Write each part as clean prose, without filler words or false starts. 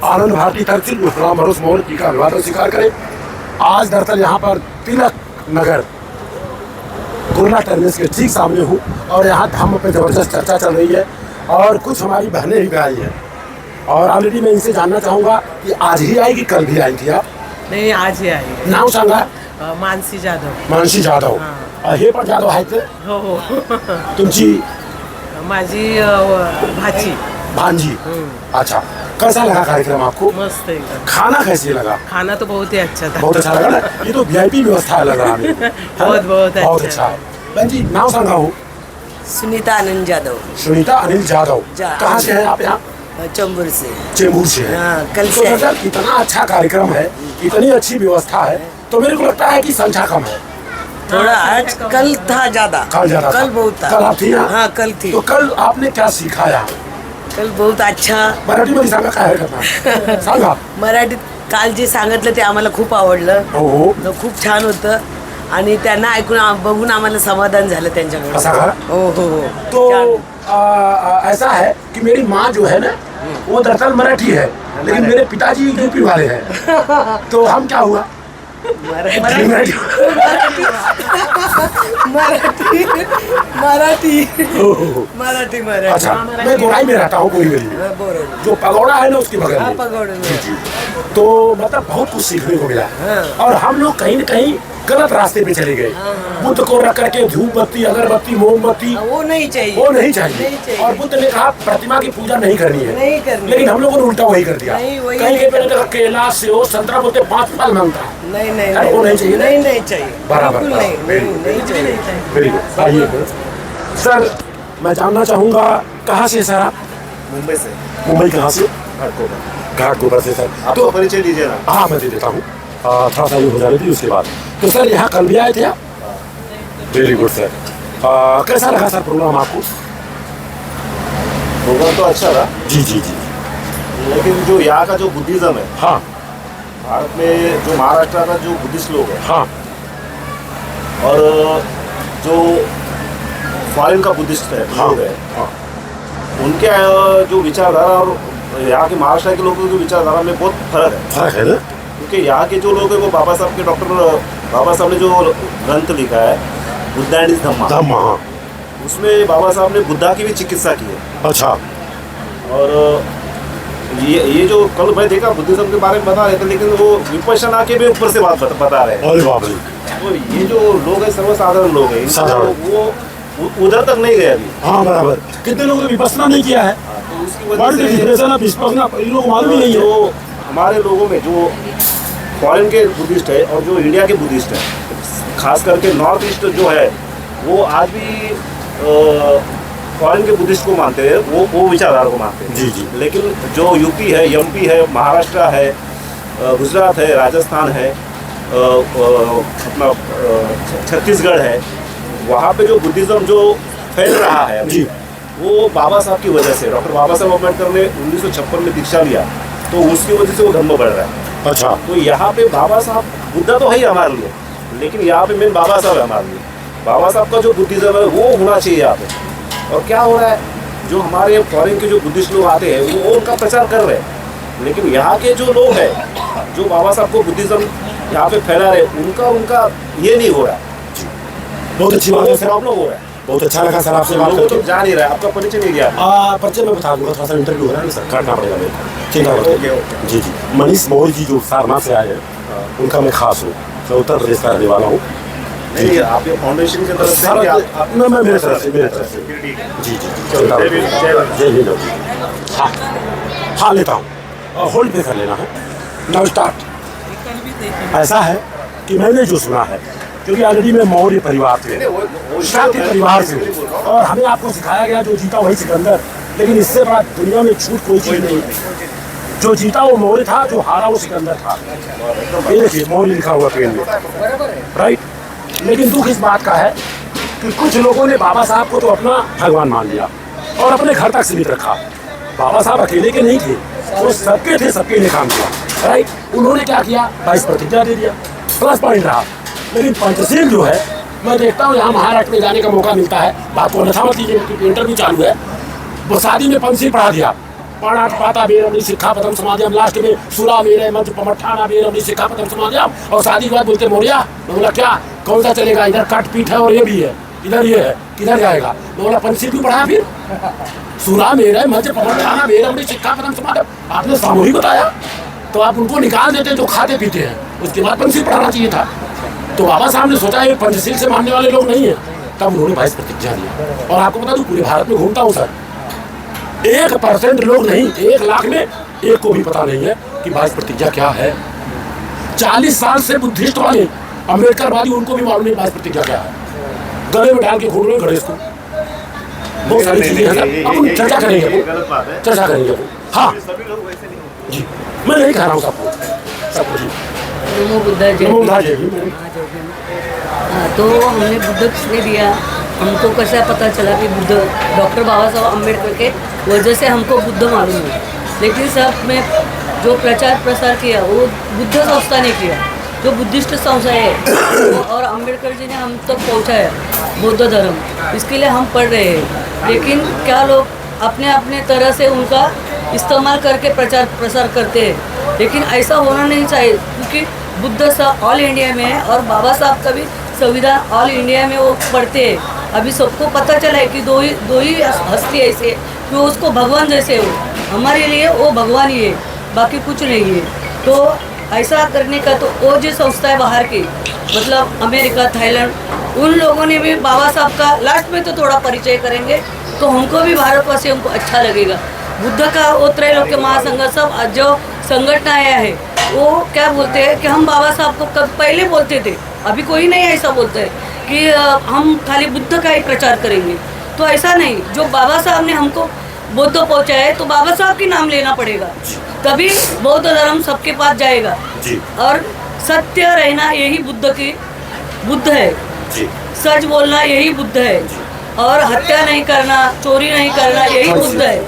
आनंद भारती तहसील गुरुग्राम भरोस मोहन जी का अभिवादन स्वीकार करें। आज दरअसल यहाँ पर तिलक नगर कोरोना टर्मिनस के ठीक सामने हूँ और यहाँ धम्म पे ज़बरदस्त चर्चा चल रही है और कुछ हमारी बहनें भी आई हैं और ऑलरेडी मैं इनसे जानना चाहूँगा कि आज ही आई कि कल भी आई थी आप? नाही, आज ही आहे. नाव सांगा. मानसी जाधव. मानसी जाधव. हे पण जाधव आहेत? हो हो. तुमची? माझी भाची. भांजी. अच्छा, कैसा लगा कार्यक्रम आपको? मस्त एकदम. खाना कैसे लगा? खाना तो बहुत ही अच्छा था. बहुत अच्छा लगा ना. ये तो वीआईपी व्यवस्था लग रहा है. बहुत अच्छा. बहन जी नाव सांगा हो. सुनीता आनंद जाधव. सुनीता अनिल जाधव. कहाँ से हैं आप? यहाँ चेंबूर से. चेंबूर से है. हाँ, कल तो से. इतना अच्छा कार्यक्रम है, इतनी अच्छी व्यवस्था है, तो मेरे को लगता है कि संख्या कम है. थोड़ा आज कल था ज्यादा. कल बहुत था. कल आप थी ना? हाँ कल थी. तो कल आपने क्या सीखा यहाँ? कल बहुत अच्छा. मराठीमध्ये सांगा काय हरकत नाही. सांगा. मराठीत काल जे सांगितलं ते आम्हाला खूप आवडलं. हो. खूप छान होतं आणि त्यांना ऐकून बघून आम्हाला समाधान झालं त्यांच्याकडून. ऐसा है? हो हो हो. तो ऐसा है कि मेरी माँ जो है ना वो दरअसल मराठी है, लेकिन मेरे पिताजी यूपी वाले हैं. तो हम क्या हुआ? मराठी मराठी. मराठी मराठी हो, हो, हो. मराठी. अच्छा, मैं गोराई में रहता हूँ कोई मेरी. बरोबर. जो पगोड़ा है ना उसके बगल में. पगोड़े में. तो मतलब बहुत कुछ सीखने को मिला और हम लोग कहीं न कहीं गलत रास्ते पे चले गए. बुद्ध को रख करके धूप बत्ती, अगरबत्ती, मोमबत्ती वो नहीं चाहिए. वो नहीं चाहिए. और बुद्ध ने कहा प्रतिमा की पूजा नहीं करनी है. नहीं करनी. लेकिन हम लोगों ने उल्टा वही कर दिया. नहीं, वही कहीं नहीं पे मैंने केला सेव संतरा बोलते 5 फल मांगता है. नहीं नहीं अरे वो नहीं चाहिए. नहीं चाहिए. बराबर. बिल्कुल नहीं. नहीं चाहिए. Very good. आइए सर, मैं जानना चाहूँगा कहाँ से सर आप? मुंबई से. मुंबई कहाँ से? घाटकोपर से सर. आपको परिचय दीजिए ना. हाँ मैं दे देता हूँ. थोड़ा सा ये हो जाने थी उसके बाद. तो सर यहाँ कल भी आए थे आप? Very good sir. कैसा लगा सर प्रोग्राम आपको? प्रोग्राम तो अच्छा रहा. जी जी जी. लेकिन जो यहाँ का जो बुद्धिज्म है, हाँ भारत में जो महाराष्ट्र का जो बुद्धिस्ट लोग हैं हाँ और जो फॉरेन का बुद्धिस्ट है हाँ लोग है, हाँ. उनके जो विचारधारा और यहाँ के महाराष्ट्र के लोगों की विचारधारा में बहुत फर्क है. फर्क है ना? क्योंकि यहाँ के जो लोग हैं वो बाबा साहब के डॉक्टर बाबा साहब ने जो ग्रंथ लिखा है बुद्धा एंड धम्मा, धम्मा. हाँ. उसमें बाबा साहब ने बुद्धा की भी चिकित्सा की है. अच्छा. और ये जो कल मैं देखा बुद्धिज्म के बारे में बता रहे थे, लेकिन वो विपश्यना के भी ऊपर से बात बता रहे हैं. अरे बाप रे. तो ये जो लोग हैं सर्वसाधारण लोग हैं, साधारण. वो उधर तक नहीं गए अभी. हाँ बराबर. कितने लोगों ने विपස්සना नहीं किया है? तो उसकी वजह से विपස්සना इन लोग मालूम ही नहीं है. जो हमारे लोगों में जो फॉरेन के बुद्धिस्ट है और जो इंडिया के बुद्धिस्ट है, खास करके नॉर्थ ईस्ट जो है वो आज भी फॉरेन के बुद्धिस्ट को मानते हैं, वो विचारधारा को मानते हैं. जी जी. लेकिन जो यूपी है, एमपी है, महाराष्ट्र है, गुजरात है, राजस्थान है, अपना छत्तीसगढ़ है, वहाँ पे जो बुद्धिज्म जो फैल रहा है अभी, वो बाबा साहब की वजह से. डॉक्टर बाबा साहब अम्बेडकर ने 1956 में दीक्षा लिया, तो उसकी वजह से वो धर्म बढ़ रहा है. अच्छा. तो यहाँ पे बाबा साहब, बुद्धा तो है ही हमारे लिए, लेकिन यहाँ पे मेन बाबा साहब है हमारे लिए. बाबा साहब का जो बुद्धिज्म है वो होना चाहिए यहाँ पे. और क्या हो रहा है, जो हमारे फॉरेन के जो बुद्धिस्ट लोग आते हैं वो उनका प्रचार कर रहे हैं, लेकिन यहाँ के जो लोग हैं जो बाबा साहब को बुद्धिज्म यहाँ पे फैला रहे हैं, उनका ये नहीं हो रहा. बहुत अच्छी बात है सर. प्रॉब्लम हो रहा है. बहुत अच्छा लगा सर आपसे बात लोगों करके. तो जा नहीं रहा है. आपका परिचय नहीं दिया. परिचय मैं बता दूंगा. थोड़ा सा इंटरव्यू हो रहा है ना सर, काटना पड़ेगा मेरे. ठीक है. ओके. जी जी. मनीष मोहन जी जो सारनाथ से आए हैं, उनका मैं खास हूँ. मैं उत्तर प्रदेश का रहने वाला हूँ. नहीं, आप ये फाउंडेशन की तरफ से मैं मेरे तरफ से जी जी. जय हिंद. हाँ हाँ लेता हूँ. होल्ड पे कर लेना है. Now start. ऐसा है कि मैंने जो सुना है, क्योंकि ऑलरेडी मैं मौर्य परिवार से, शाक्य परिवार से, और हमें आपको सिखाया गया जो जीता वही सिकंदर. लेकिन इससे बड़ा दुनिया में झूठ कोई चीज़ नहीं है. जो जीता वो मौर्य था, जो हारा वो सिकंदर था. ये देखिए मौर्य लिखा हुआ पेन में. राइट. लेकिन दुख इस बात का है कि कुछ लोगों ने बाबा साहब को तो अपना भगवान मान लिया और अपने घर तक सीमित रखा. बाबा साहब अकेले के नहीं थे, वो सबके थे, सबके लिए काम किया. राइट. उन्होंने क्या किया? 22 प्रतिज्ञा दे दिया. प्लस पॉइंट रहा. लेकिन पंचशील जो है, मैं देखता हूँ यहाँ महाराष्ट्र में जाने का मौका मिलता है. बात को अन्यथा मत कीजिए क्योंकि इंटरव्यू चालू है. वो शादी में पंचशील पढ़ा दिया, पाणाट पाता बेरमणी सिक्खापदम समाधियम, लास्ट में सुरा मेरे मंत्र पमठाना बेरमणी सिक्खापदम समाधियम। और शादी के बाद बोलते मोरिया। मैं बोला क्या, कौन सा चलेगा, इधर काट पीठ है और ये भी है, इधर ये है, किधर जाएगा। मैं बोला पंछी क्यों पढ़ा फिर, सुरा मेरे मंत्र पमठाना बेरमणी सिक्खापदम समाधियम। आपने सामूहिक बताया तो आप उनको निकाल देते जो खाते पीते हैं, उसके बाद पंछी पढ़ाना चाहिए था। तो बाबा साहब ने सोचा ये पंचशील से मानने वाले लोग नहीं है, तब उन्होंने 22 प्रतिज्ञा दी। और आपको बता दूं पूरे भारत में घूमता हूँ सर, 1% लोग नहीं, 1 लाख में 1 को भी पता नहीं है कि 22 प्रतिज्ञा क्या है। 40 साल से बुद्धिस्ट वाले अम्बेडकरवादी, उनको भी मालूम नहीं 22 प्रतिज्ञा क्या है। गले में डाल के घूम रहे गणेश को, बहुत सारी चीजें हैं सर, अपन चर्चा करेंगे, चर्चा करेंगे। हाँ जी, मैं नहीं कह रहा हूँ सबको जी। नमो बुद्धा जय नमो बुद्धा जय। हाँ, तो हमने बुद्ध किसने दिया, हमको कैसा पता चला कि बुद्ध डॉक्टर बाबा साहब अम्बेडकर के वजह से हमको बुद्ध मालूम है। लेकिन सब में जो प्रचार प्रसार किया वो बुद्ध संस्था ने किया, जो बुद्धिस्ट संस्था है, और अम्बेडकर जी ने हम तक पहुँचाया बौद्ध धर्म, इसके लिए हम पढ़ रहे हैं। लेकिन क्या लोग अपने अपने तरह से उनका इस्तेमाल करके प्रचार प्रसार करते हैं, लेकिन ऐसा होना नहीं चाहिए, क्योंकि बुद्ध साहब ऑल इंडिया में है और बाबा साहब का भी संविधान ऑल इंडिया में वो पढ़ते हैं। अभी सबको पता चला है कि दो ही हस्ती ऐसे कि उसको भगवान जैसे हो, हमारे लिए वो भगवान ही है, बाकी कुछ नहीं है। तो ऐसा करने का तो वो जो संस्था है बाहर की, मतलब अमेरिका, थाईलैंड, उन लोगों ने भी बाबा साहब का लास्ट में तो थोड़ा परिचय करेंगे तो हमको भी भारतवासियों को अच्छा लगेगा। बुद्ध का वो त्रैलोक्य महासंघ सब जो संगठन आया है वो क्या बोलते हैं कि हम बाबा साहब को कब पहले बोलते थे, अभी कोई नहीं ऐसा बोलता है कि हम खाली बुद्ध का ही प्रचार करेंगे। तो ऐसा नहीं, जो बाबा साहब ने हमको बौद्ध पहुँचाया है तो बाबा साहब की नाम लेना पड़ेगा, तभी बौद्ध धर्म सबके पास जाएगा जी। और सत्य रहना यही बुद्ध है जी। सच बोलना यही बुद्ध है, और हत्या नहीं करना, चोरी नहीं करना यही बुद्ध है,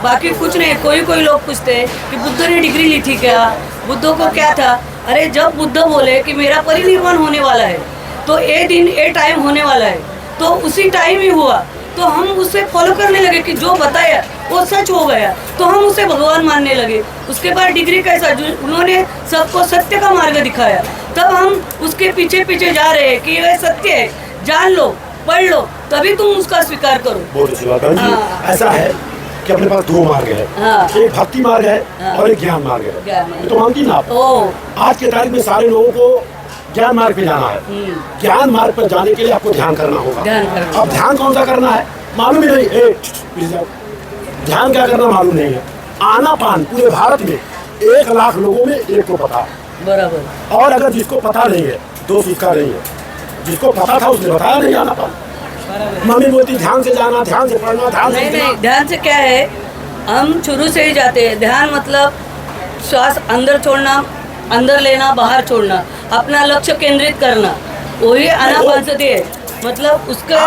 बाकी कुछ नहीं। कोई लोग पूछते हैं कि बुद्ध ने डिग्री ली थी क्या, बुद्ध को क्या था। अरे जब बुद्ध बोले कि मेरा परिनिर्वाण होने वाला है, तो ये दिन ये टाइम होने वाला है, तो उसी टाइम ही हुआ, तो हम उसे फॉलो करने लगे कि जो बताया वो सच हो गया, तो हम उसे भगवान मानने लगे। उसके बाद डिग्री कैसा, उन्होंने सबको सत्य का मार्ग दिखाया, तब हम उसके पीछे पीछे जा रहे हैं कि यह सत्य है, जान लो, पढ़ लो, तभी तुम उसका स्वीकार करो। बहुत अच्छी बात है जी। हाँ। ऐसा है कि अपने पास 2 मार्ग है, हाँ। एक भक्ति मार्ग है हाँ। और एक ज्ञान मार्ग है। ज्ञान मार्ग। ये तो मानती ना आप। आज के तारीख में सारे लोगों को ज्ञान मार्ग पे जाना है। ज्ञान मार्ग पर जाने के लिए आपको ध्यान करना होगा। ध्यान करना। अब ध्यान कौन सा करना है मालूम ही नहीं, ध्यान क्या करना मालूम नहीं है। आनापान पूरे भारत में 1 लाख लोगों में 1 को पता, बराबर। और अगर जिसको पता नहीं है दोष उसका नहीं है, जिसको पता था उसने बताया नहीं आनापान। मम्मी बोलती ध्यान से जाना, ध्यान से पढ़ना, ध्यान से नहीं, ध्यान से क्या है, हम शुरू से ही जाते हैं। ध्यान मतलब श्वास अंदर छोड़ना, अंदर लेना, बाहर छोड़ना, अपना लक्ष्य केंद्रित करना, वही आनापानसति है। मतलब उसका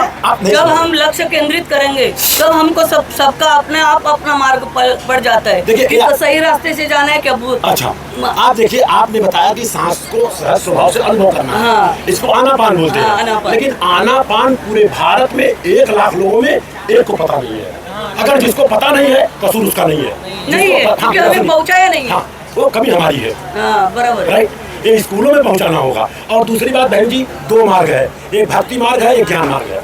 जब हम लक्ष्य केंद्रित करेंगे तब हमको सबका अपने आप अपना मार्ग पड़ जाता है। देखिए तो सही रास्ते से जाना है क्या। अच्छा, आप देखिए, आपने बताया कि सांस को सहज स्वभाव से अनुभव करना है। हाँ। इसको आनापान बोलते हैं। आनापान। लेकिन आनापान पूरे भारत में 1 लाख लोगों में 1 को पता नहीं है। अगर जिसको पता नहीं है कसूर उसका नहीं है, नहीं है, क्योंकि हमें पहुँचाया नहीं है। हाँ, वो कमी हमारी है। हाँ, बराबर। राइट, ये स्कूलों में पहुंचाना होगा। और दूसरी बात बहन जी, 2 मार्ग है, एक भक्ति मार्ग है, एक ज्ञान मार्ग है।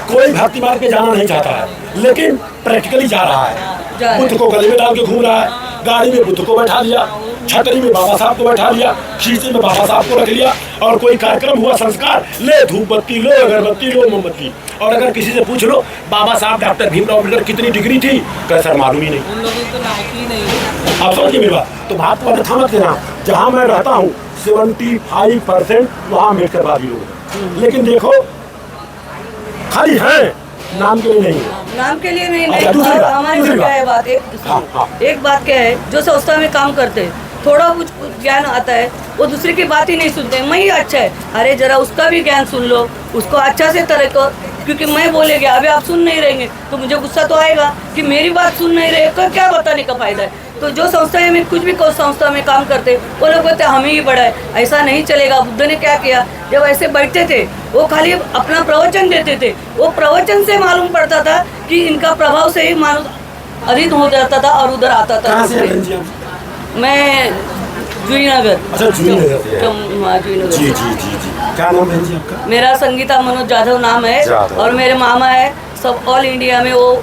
कोई भक्ति मार्ग पे जाना नहीं चाहता है, लेकिन प्रैक्टिकली जा रहा है। बुद्ध को गले में डाल के घूम रहा है, गाड़ी में बुद्ध को बैठा लिया, छतरी में बाबा साहब को बैठा लिया, खींचे में बाबा साहब को रख लिया, और कोई कार्यक्रम हुआ, संस्कार, ले धूप बत्ती, लो अगरबत्ती, लो मोमबत्ती। और अगर किसी से पूछ लो बाबा साहब डॉक्टर भीमराव अम्बेडकर कितनी डिग्री थी, कैसा मालूम ही नहीं। उन लोगों को लायक ही नहीं। आप समझिए मेरी बात। तो बात को अन्यथा मत लेना। जहाँ मैं रहता हूँ 75% वहाँ अम्बेडकरवादी लोग हैं, लेकिन देखो खाली है, नाम के लिए नहीं है। नाम के लिए नहीं, अच्छा, दूसरी बात, हमारी दूसरी क्या है बात, हाँ। एक बात क्या है, जो संस्था में काम करते हैं थोड़ा कुछ ज्ञान आता है, वो दूसरे की बात ही नहीं सुनते। मैं ही अच्छा है, अरे जरा उसका भी ज्ञान सुन लो, उसको अच्छा से तरह को, क्योंकि मैं बोलेगा अभी आप सुन नहीं रहेंगे तो मुझे गुस्सा तो आएगा कि मेरी बात सुन नहीं रहे, तो क्या बताने का फायदा है। तो जो संस्थाएं में कुछ भी संस्था में काम करते वो लोग बोलते हम ही बड़ा है, ऐसा नहीं चलेगा। बुद्ध ने क्या किया, जब ऐसे बैठते थे वो खाली अपना प्रवचन देते थे, वो प्रवचन से मालूम पड़ता था कि इनका प्रभाव से ही मानुष अधिक हो जाता था और उधर आता था। कहाँ से हैं बहन जी आप? मैं जुईनगर। अच्छा जुईनगर से हैं। जुईनगर। जी जी जी जी। क्या नाम बहन जी आपका? मेरा संगीता मनोज जाधव नाम है जाधव। और मेरे मामा है, सब ऑल इंडिया में वो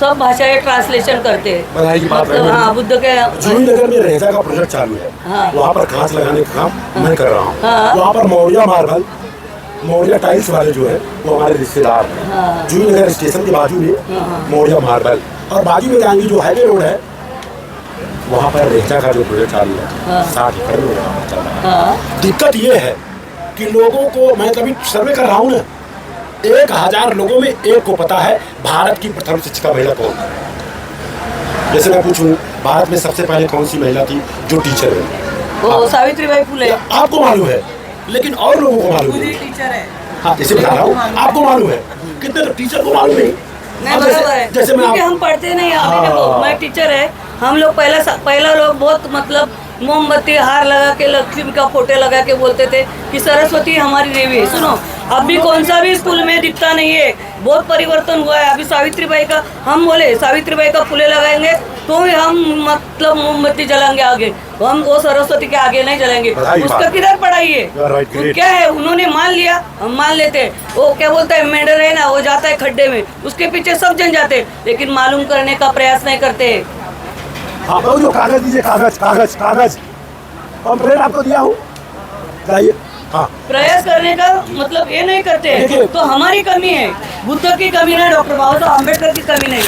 सब भाषाएं ट्रांसलेशन करते हैं। बधाई की बात है। मतलब हाँ, बुद्ध के जुईनगर में रेजा का प्रोजेक्ट चालू है। हाँ। वहाँ पर खास लगाने का काम मैं कर रहा हूँ। हाँ। वहाँ पर मौर्या मार्बल, मौर्या टाइल्स वाले जो है वो हमारे रिश्तेदार हैं। हाँ। जुईनगर स्टेशन के बाजू में मौर्या मार्बल, और बाजू में जाएंगे जो हाईवे रोड है वहाँ पर रेजा का जो प्रोजेक्ट चालू है 60 एकड़ में वहाँ पर चल रहा है। हाँ, दिक्कत ये है कि लोगों को, मैं कभी सर्वे कर रहा हूँ ना, 1000 लोगों में एक को पता है भारत की प्रथम शिक्षिका महिला कौन है। जैसे मैं पूछूं भारत में सबसे पहले कौन सी महिला थी जो टीचर है? वो सावित्रीबाई फुले। आपको मालूम है, लेकिन और लोगों को मालूम नहीं। टीचर है। हाँ, जैसे बता रहा हूँ आपको मालूम है, कितने टीचर को मालूम नहीं। नहीं, अब बराबर है। जैसे मैं क्योंकि हम पढ़ते नहीं। अभी देखो, मैं टीचर है, हम लोग पहला लोग बहुत मतलब मोमबत्ती हार लगा के लक्ष्मी का फोटो लगा के बोलते थे कि सरस्वती हमारी देवी है। सुनो, अभी कौन सा भी स्कूल में दिखता नहीं है, बहुत परिवर्तन हुआ है। अभी सावित्रीबाई का हम बोले, सावित्रीबाई का फुले लगाएंगे तो ही हम मतलब मोमबत्ती जलाएंगे आगे, हम वो सरस्वती के आगे नहीं जलाएंगे। उसका किधर पढ़ाई है? वो क्या है, उन्होंने मान लिया, हम मान लेते। वो क्या बोलता है, मेंढर है ना, वो जाता है खड्डे में, उसके पीछे सब जन जाते, लेकिन मालूम करने का प्रयास नहीं करते। हाँ, वो जो कागज दीजिए, कागज कागज कागज कंप्लेंट आपको दिया हूँ, बताइए। हाँ, प्रयास करने का मतलब ये नहीं करते, तो हमारी कमी है। बुद्ध की कमी नहीं, डॉक्टर बाबा साहब अम्बेडकर की कमी नहीं।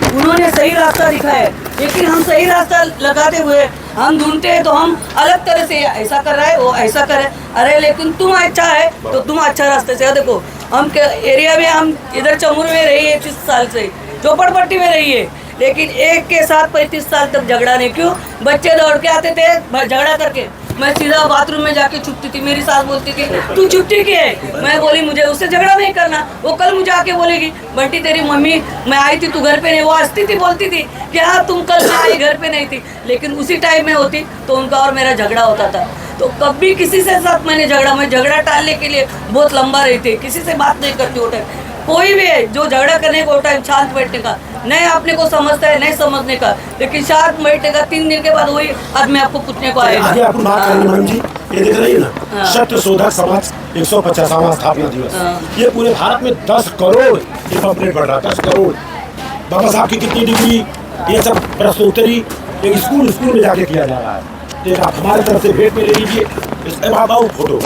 उन्होंने सही रास्ता दिखाया है, लेकिन हम सही रास्ता लगाते हुए हम ढूंढते हैं तो हम अलग तरह से ऐसा कर रहा है, वो ऐसा करे। अरे लेकिन तुम अच्छा है तो तुम अच्छा रास्ते से देखो। हम एरिया में, हम इधर चमूर में रही है 30 साल से, झोपड़पट्टी में रही है, लेकिन एक के साथ 35 साल तक झगड़ा नहीं। क्यों? बच्चे दौड़ के आते थे झगड़ा करके, मैं सीधा बाथरूम में जाके छुपती थी। मेरी सास बोलती थी तू छुपती क्यों है? मैं बोली मुझे उससे झगड़ा नहीं करना। वो कल मुझे आके बोलेगी बंटी तेरी मम्मी, मैं आई थी तू घर पे नहीं। वो हंसती थी, बोलती थी कि हाँ तुम कल मैं आई घर पे नहीं थी, लेकिन उसी टाइम में होती तो उनका और मेरा झगड़ा होता था। तो कभी किसी से साथ मैंने झगड़ा टालने के लिए बहुत लंबा रही थी, किसी से बात नहीं करती वो टाइम। कोई भी है जो झगड़ा करने को टाइम शांत बैठने का नहीं, अपने को समझता है नहीं समझने का, लेकिन शांत बैठने का 3 दिन के बाद वही आदमी आपको पूछने को आएगा। आगे आपको बात करेंगे मैडम जी, ये देख रही है ना, सत्य शोधक समाज 150वां स्थापना दिवस। ये पूरे भारत में 10 करोड़ ये पम्पलेट बढ़ रहा है, 10 करोड़। बाबा साहब की कितनी डिग्री, ये सब प्रश्नोत्तरी एक स्कूल में जाके किया जा रहा है। तो आप हमारी तरफ से भेंट में ले लीजिए इसके बाद आओ फोटो।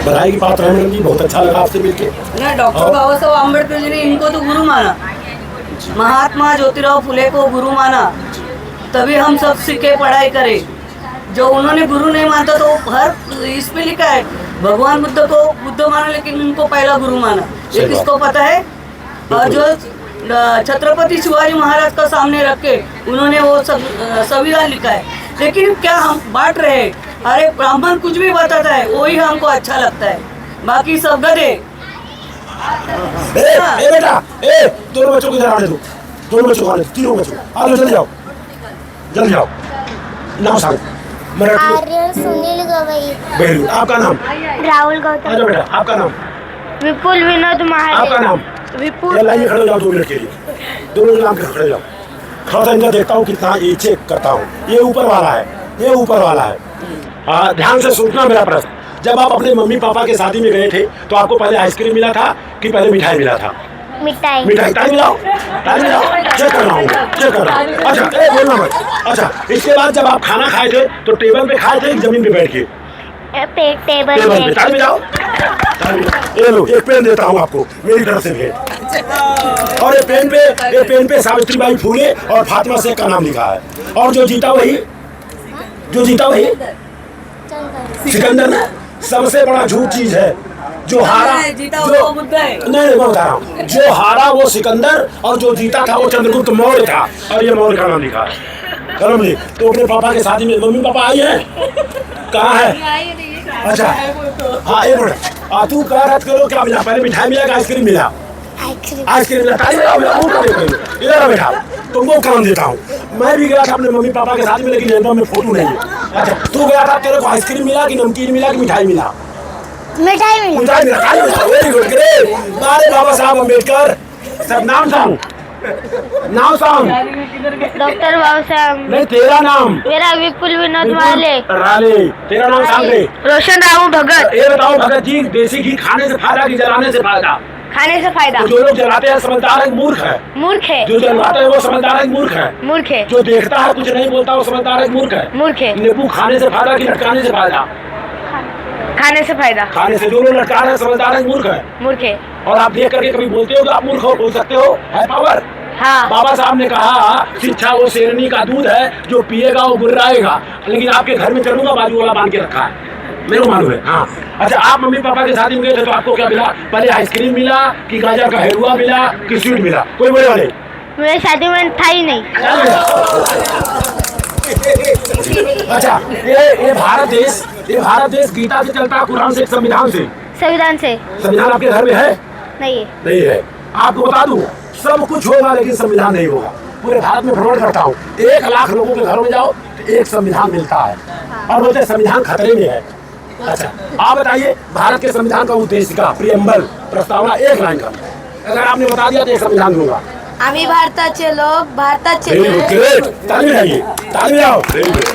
बधाई की बात है मैडम जी, बहुत अच्छा लगा आपसे मिलके। ना डॉक्टर बाबा साहब अम्बेडकर जी ने इनको तो गुरु माना, महात्मा ज्योतिराव फुले को गुरु माना, तभी हम सब सीखे पढ़ाई करें। जो उन्होंने गुरु नहीं मानता तो हर इसमें लिखा है भगवान बुद्ध को बुद्ध माना, लेकिन उनको पहला गुरु माना, ये किसको पता है? और जो छत्रपति शिवाजी महाराज का सामने रख के उन्होंने वो संविधान लिखा है, लेकिन क्या हम बांट रहे हैं? अरे ब्राह्मण कुछ भी बताता है वही हमको अच्छा लगता है, बाकी सब गधे। ए बेटा, दोनों बच्चों को इधर आने दो, दोनों बच्चों को आने दो, तीनों बच्चों आ जाओ, जल्दी जाओ। नाम साहब मराठी आर्य सुनील गवई। Very good. आपका नाम? राहुल गौतम। आ जाओ बेटा, आपका नाम? विपुल विनोद महादेव। आपका नाम? विपुल। ये लाइन में खड़े हो जाओ 2 मिनट के लिए, दोनों नाम के खड़े हो जाओ। थोड़ा सा इनका देखता हूँ कितना, ये चेक करता हूँ। ये ऊपर वाला है, ये ऊपर वाला है। हाँ, ध्यान से सुनना मेरा प्रश्न। जब आप अपने मम्मी पापा के शादी में गए थे तो आपको पहले आइसक्रीम मिला था कि पहले मिठाई मिला था? मिठाई। मिठाई। टाइम मिलाओ, टाइम मिलाओ, चेक कर रहा हूँ, चेक कर रहा हूँ। अच्छा, बोलना मत। अच्छा, इसके बाद जब आप खाना खाए थे तो टेबल पे खाए थे जमीन पे बैठ के? टेबल पे। टाइम मिलाओ। ये लो, एक पेन देता हूँ आपको मेरी तरफ से भेंट। और ये पेन पे सावित्रीबाई फुले और फातिमा शेख का नाम लिखा है। और जो जीता वही सिकंदर ना। सबसे बड़ा झूठ चीज है, जो हारा जीता वो बुद्ध है। नहीं, मैं बता रहा हूँ, जो हारा वो सिकंदर और जो जीता था वो चंद्रगुप्त मौर्य था, और ये मौर्य का नाम लिखा है। चलो जी, तो अपने पापा के शादी में मम्मी पापा आई हैं? कहाँ है? अच्छा, हाँ, एक मिनट। तू कह रहा करो क्या मिला? पहले मिठाई मिला कि आइसक्रीम मिला? आइसक्रीम मिला। इधर बैठा, तुमको काम देता हूँ। मैं भी गया था अपने मम्मी पापा के शादी में, लेकिन एल्बम में फोटो नहीं है। अच्छा, तू गया था, तेरे को आइसक्रीम मिला कि नमकीन मिला कि मिठाई मिला? मिठाई मिली मिठाई मिला, वेरी गुड, ग्रेट। बारे बाबा साहब अम्बेडकर, सब नाम सांग, नाम सांग। डॉक्टर बाबा साहब। नहीं, तेरा नाम। मेरा विपुल विनोद माले। राले, तेरा नाम सांग दे। रोशन रामू भगत। ये बताओ भगत जी, देसी घी खाने से फायदा कि जलाने से फायदा? खाने से फायदा। तो जो लोग जलाते हैं समझदार है, मूर्ख है? मूर्ख है। जो जलवाता है वो समझदार है, मूर्ख है? मूर्ख है। जो देखता है कुछ नहीं बोलता वो समझदार है, मूर्ख है? मूर्ख है। नींबू खाने से फायदा कि लटकाने से फायदा? खाने से फायदा। खाने से। जो लोग लटका रहे हैं समझदार है, मूर्ख है? मूर्ख है। और आप देख करके कभी बोलते हो कि आप मूर्ख हो? बोल सकते हो? है पावर? हाँ। बाबा साहब ने कहा शिक्षा वो शेरनी का दूध है, जो पिएगा वो गुर्राएगा। लेकिन आपके घर में चलूंगा बाजू वाला बांध के रखा है, मेरे को मालूम है। हाँ, अच्छा, आप मम्मी पापा की शादी में गए थे तो आपको क्या मिला? पहले आइसक्रीम मिला कि गाजर का हलवा मिला कि स्वीट मिला? कोई बोले वाले? मेरे शादी में था ही नहीं। अच्छा, ये भारत देश गीता से चलता है, कुरान से, संविधान से? संविधान से। संविधान आपके घर में है? नहीं है। नहीं है। आपको बता दूं, सब कुछ होगा लेकिन संविधान नहीं होगा। पूरे भारत में भ्रमण करता हूँ, 1 लाख लोगों के घरों में जाओ तो एक संविधान मिलता है और बोलते हैं संविधान खतरे में है। अच्छा, आप बताइए भारत के संविधान का उद्देश्य का प्रियम्बल प्रस्तावना 1 लाइन का अगर आपने बता दिया तो एक संविधान दूंगा। आम्ही भारताचे लोक भारताचे वेरी गुड, ग्रेट, ताली बजाइए, ताली बजाओ। Very good.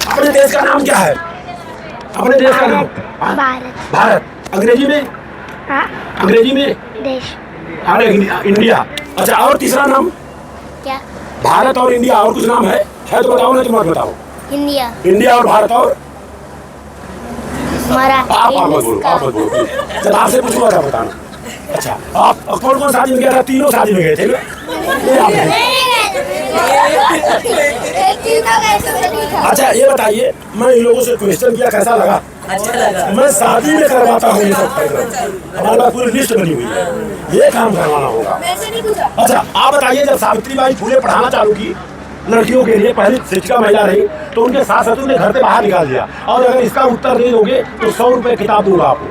अपने देश का नाम क्या है? अपने देश का नाम? हाँ? भारत। भारत। अंग्रेजी में? हाँ। अंग्रेजी में? देश। अरे इंडिया। अच्छा, और तीसरा नाम? क्या? भारत और इंडिया, और कुछ नाम है तो बताओ, नहीं तो मत बताओ। इंडिया। इंडिया और भारत और मराठी। आप मत बोलो, आप मत बोलो। जब आपसे पूछूंगा था बताना। अच्छा, आप कौन कौन शादी में गया था? तीनों शादी में गए थे ना? ये आप नहीं। अच्छा, ये बताइए, मैं इन लोगों से क्वेश्चन किया, कैसा लगा? अच्छा लगा। मैं शादी में करवाता हूँ ये सब कार्यक्रम, हमारे पास पूरी लिस्ट बनी हुई है, ये काम करवाना होगा। अच्छा, आप बताइए, जब सावित्रीबाई फुले पढ़ाना चालू की लड़कियों के लिए, पहली शिक्षिका महिला रही, तो उनके सास ससुर ने घर से बाहर निकाल दिया। और अगर इसका उत्तर नहीं दोगे तो 100 रुपए किताब दूंगा आपको।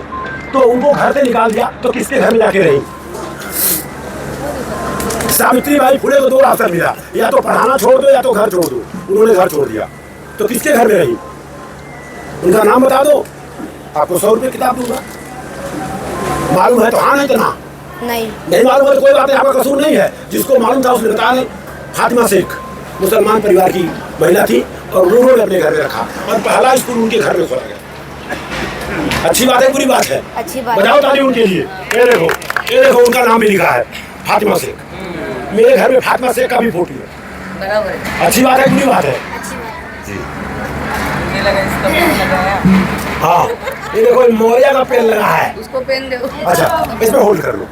तो उनको घर से निकाल दिया तो किसके घर में जाके रही? सावित्रीबाई फुले को 2 रास्ता मिला, या तो पढ़ाना छोड़ दो या तो घर छोड़ दो। उन्होंने घर छोड़ दिया, तो किसके घर में रही? उनका नाम बता दो, आपको 100 रुपए किताब दूंगा। मालूम है तो हाँ, नहीं तो ना। नहीं मालूम है तो कोई बात नहीं, आपका कसूर नहीं है। जिसको मालूम था उसने बताया। फातिमा शेख मुसलमान परिवार की महिला थी और उन्होंने अपने घर में रखा और पहला स्कूल उनके घर में खोला गया। अच्छी बात है, बुरी बात है? अच्छी बात। बजाओ ताली उनके लिए। ये देखो उनका नाम भी लिखा है, फातिमा शेख। मेरे घर में फातिमा शेख का भी फोटो है। बराबर है। अच्छी बात है, बुरी बात है? जी। मुझे लगा इसका पेन लगाया। हाँ, ये देखो मौर्या का पेन लगा है। उसको पेन दो। अच्छा, इसमें होल्ड कर लो।